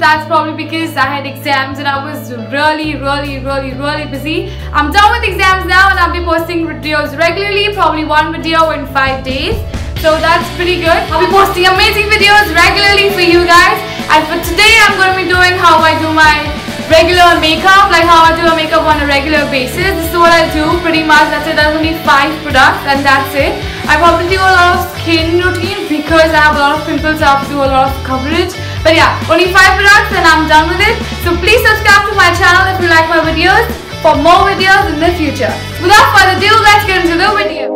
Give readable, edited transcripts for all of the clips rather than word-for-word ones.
That's probably because I had exams and I was really busy. I'm done with exams now and I'll be posting videos regularly, probably one video in 5 days. So that's pretty good. I'll be posting amazing videos regularly for you guys. And for today, I'm going to be doing how I do my regular makeup, like how I do a makeup on a regular basis. This is what I do pretty much. That's it. There's only 5 products and that's it. I probably do a lot of skin routine because I have a lot of pimples, so I have to do a lot of coverage. But yeah, only 5 products and I'm done with it. So please subscribe to my channel if you like my videos for more videos in the future. Without further ado, let's get into the video.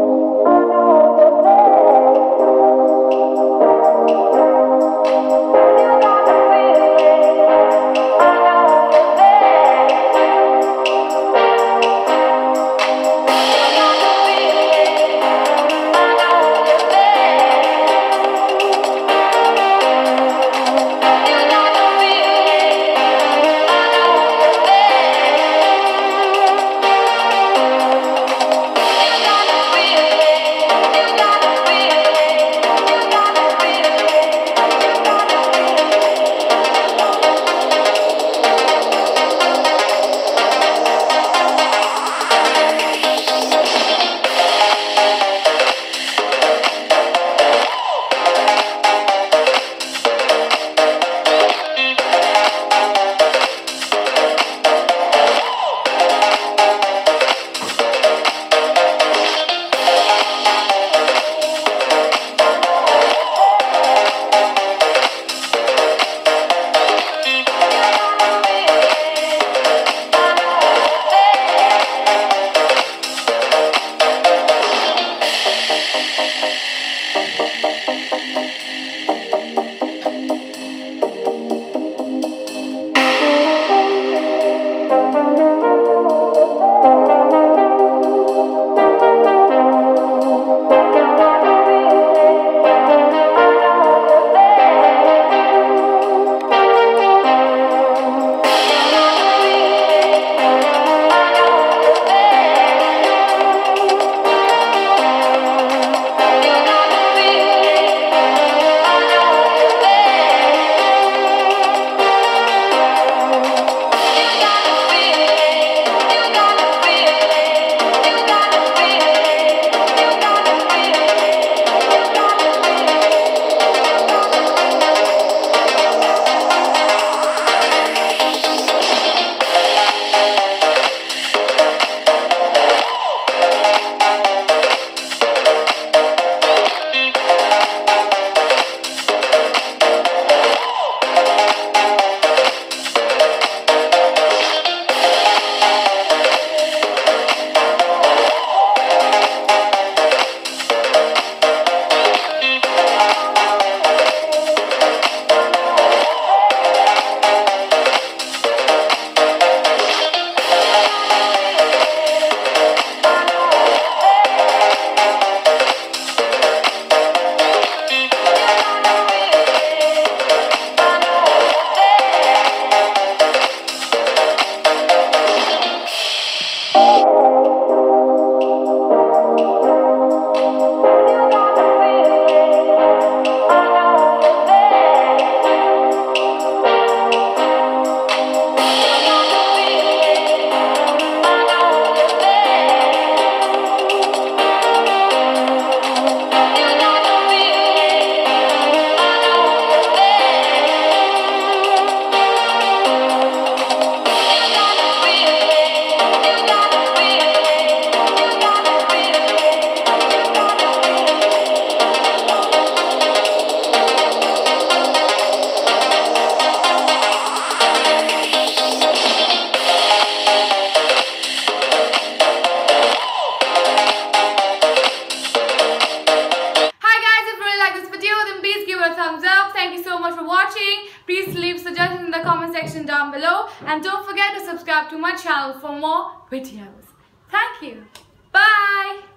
Thumbs up. Thank you so much for watching. Please leave suggestions in the comment section down below and don't forget to subscribe to my channel for more videos. Thank you. Bye.